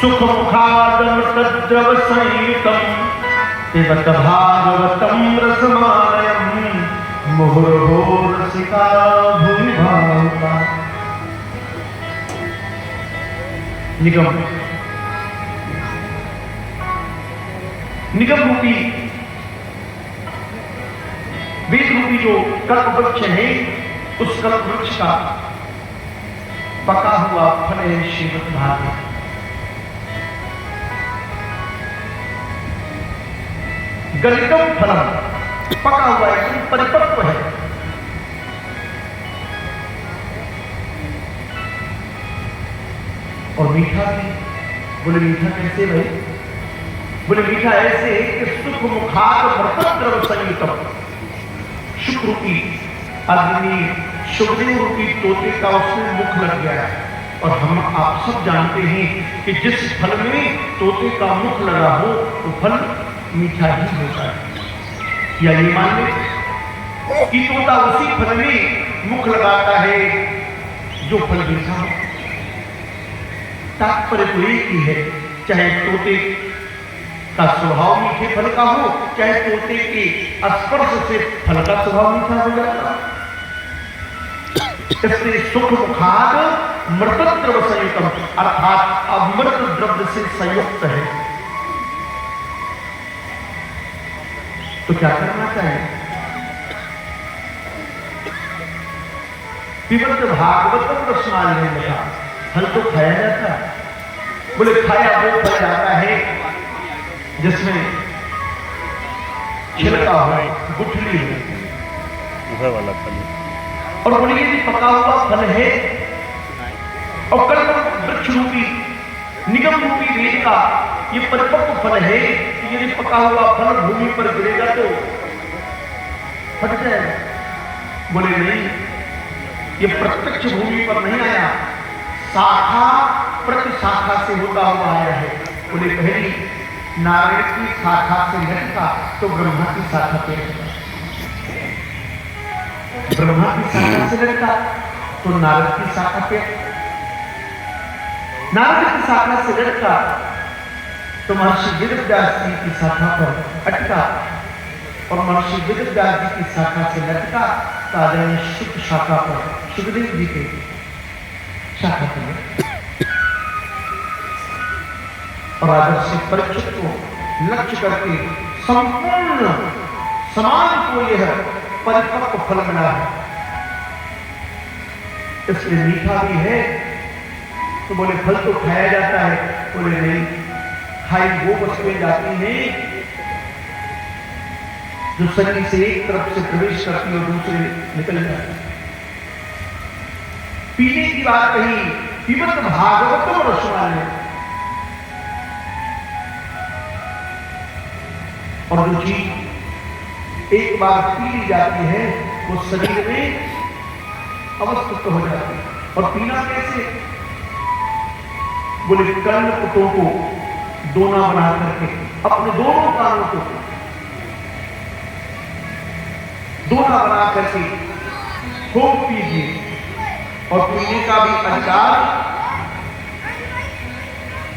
सुखमुखादमृतद्रव संयुतम् पिबत भागवतं रसमालयम् मुहुर्मुहुः रसिका भुवि भावुका। निगम रूपी वेद रूपी जो कल्प वृक्ष है, उस कल्प वृक्ष का पका हुआ फल है श्रीमद् भागवत। गलितम फलम, पका हुआ है, परिपक्व है। और मीठा भी। बोले मीठा कैसे भाई? बोले मीठा ऐसे कि सुख मुखाद मृतद्रव संयुतम, शुक रूपी अग्नि शुभदेव रूपी तोते का उसमें मुख लग गया। और हम आप सब जानते हैं कि जिस फल में तोते का मुख लगा हो तो फल मीठा ही होता है। या ये मान ले कि तोता उसी फल में मुख लगाता है जो फल मीठा हो। तात्पर्य तो एक ही है, चाहे तोते का स्वभाव मीठे फल का हो, चाहे तोते के स्पर्श से फल का स्वभाव मीठा हो जाता। इसलिए सुख मुखाद मृतद्रव संयुतम, अर्थात अमृत द्रव्य से संयुक्त है। तो क्या करना चाहिए? पिबत भागवतम रसमालयम् लगा। फल तो खाया जाता है। बोले खाया वो फल जाता है जिसमें छिलका हो, गुठली हो वाला फल। और बोले ये पका हुआ फल है। और कल्प वृक्ष रूपी निगम रूपी वेद का ये परिपक्व फल है कि यदि पका हुआ फल भूमि पर गिरेगा तो फट जाएगा। बोले नहीं, ये प्रत्यक्ष भूमि पर नहीं आया, शाखा प्रति शाखा से होता हुआ आया है। बोले पहली नारायण की शाखा से लटका तो ब्रह्मा की शाखा पे लटका, ब्रह्मा की शाखा से लटका तो नारद की शाखा पे, नारद की शाखा से लटका तो महर्षि वेदव्यास जी की शाखा पर अटका, और महर्षि वेदव्यास जी की शाखा से लटका तो आदरणीय शुक शाखा पर सुखदेव जी के शाखा पर। और आदर्श परीक्षित को लक्ष्य करके संपूर्ण समाज को यह परिपक्व फल मिला है। इसलिए मीठा भी है। तो बोले फल तो खाया जाता है। बोले नहीं, खाई वो वस्तुएं जाती हैं जो शरीर से एक तरफ से प्रवेश करती और दूसरे निकल जाती। पीने की बात कही, पिबत भागवतम रसमालयम्। और जो चीज एक बार पी ली जाती है वो शरीर में अवस्थित हो जाती है। और पीना कैसे? बोले कर्णपुटों को दोना बना करके अपने दोनों कानों को दोना बना करके खूब पीजिए। और पीने का भी अधिकार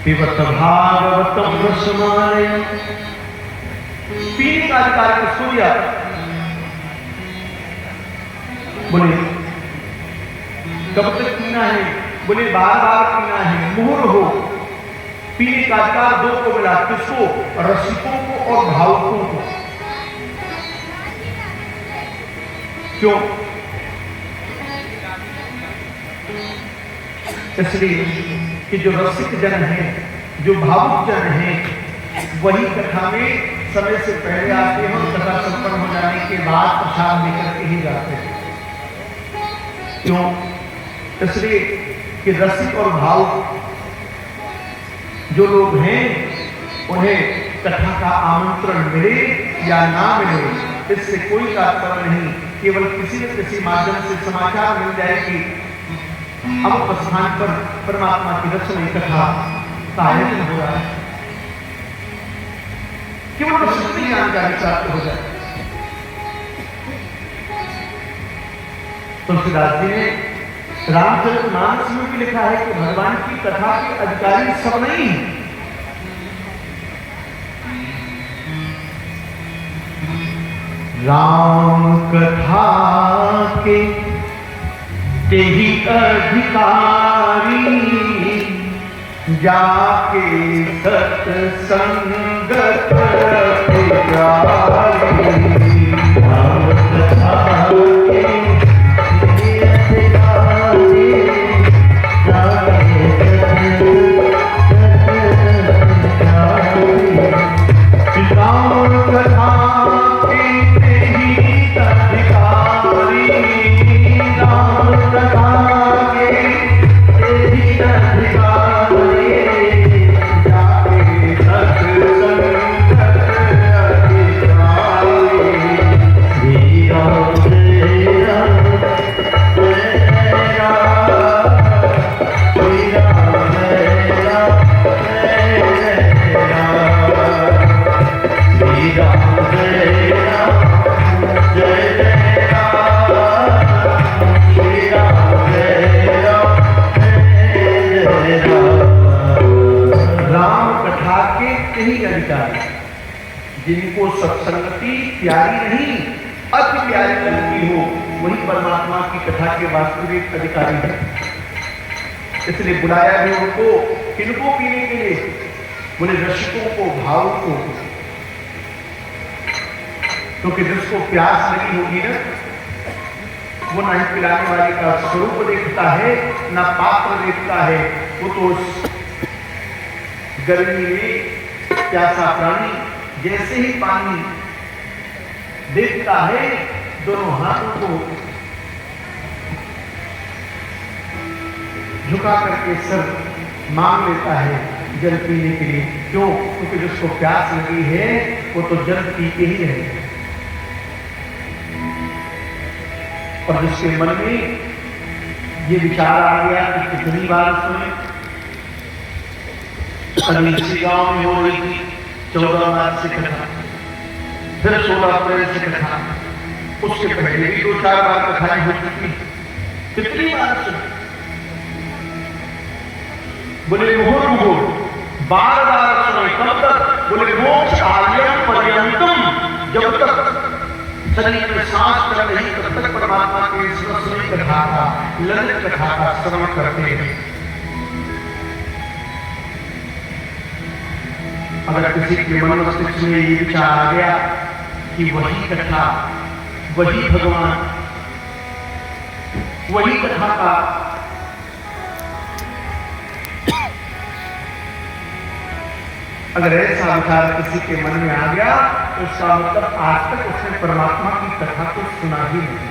पिबत भागवतम रसमालयम्, पीने का अधिकार किसको दिया? बोले कब तक पीना है? बोले बार बार पीना है, मुहुर हो। पीने का अधिकार दो को मिला, किसको? रसिकों को और भावुकों को। क्यों? इसलिए कि जो रसिक जन है, जो भावुक जन है, वही कथा में समय से पहले आते हैं और कथा संपन्न हो जाने के बाद प्रसाद लेकर के ही जाते हैं। क्यों? इसलिए कि रसिक और भावुक जो लोग हैं उन्हें कथा का आमंत्रण मिले या ना मिले इससे कोई तात्पर्य नहीं। केवल किसी न किसी माध्यम से समाचार मिल जाए कि अब स्थान पर परमात्मा की दर्शन कथा का आयोजन हो रहा है, केवल प्रसिद्धि जानकारी प्राप्त हो जाए। तुलसीदास जी ने रामचरितमानस में भी लिखा है कि भगवान की कथा के अधिकारी सब नहीं, राम कथा के तेहि अधिकारी, जाके सत्संगत पुजारी। राम कथा के तेहि अधिकारी, जाके राम कथा के तेहि अधिकारी, राम कथा के तेहि अधिकारी, जाके सत्संगत अधिकारी। श्री राम जय राम जय राम, श्री राम जय राम जय राम, श्री राम जय राम जय राम, श्री राम जय राम जय राम। राम कथा के तेहि अधिकारी, जिनको सत्संगति प्यारी नहीं अति प्यारी लगती हो, वही परमात्मा की कथा के वास्तविक अधिकारी है। इसलिए बुलाया भी उनको किनको पीने के लिए, बोले रसिकों को, भावों को, क्योंकि जिसको प्यास लगी होगी ना, वो ना ही पिलाने वाले का स्वरूप देखता है ना पात्र देखता है, वो तो गर्मी में प्यासा प्राणी जैसे ही पानी देखता है, दोनों हाथों को झुका करके सर मांग लेता है जल पीने के लिए। क्यों? क्योंकि जिसको प्यास लगी है वो तो जल पी के ही रहेगा। और जिसके मन में ये विचार आ गया कि कितनी बार सुने, किसी गांव में हो रही थी 14 मार्च से कथा, फिर 16 अप्रैल से कथा, उसके पहले भी 2-4 बार कथाएं हो चुकी, कितनी बार सुने? बोले मुहुर्मुहुर बार-बार सुने, कब तक? बोले मोक्ष आर्यम पर्यंतम, जब तक शरीर में सांस चल रही तब तक परमात्मा के सुनी कथा का, ललित कथा का श्रवण करते हैं। अगर किसी के मन मस्तिष्क में ये विचार आ गया कि वही कथा, वही भगवान, वही कथा का अगर ऐसा विचार किसी के मन में आ गया तो इसका मतलब आज तक उसने परमात्मा की कथा को सुना ही नहीं।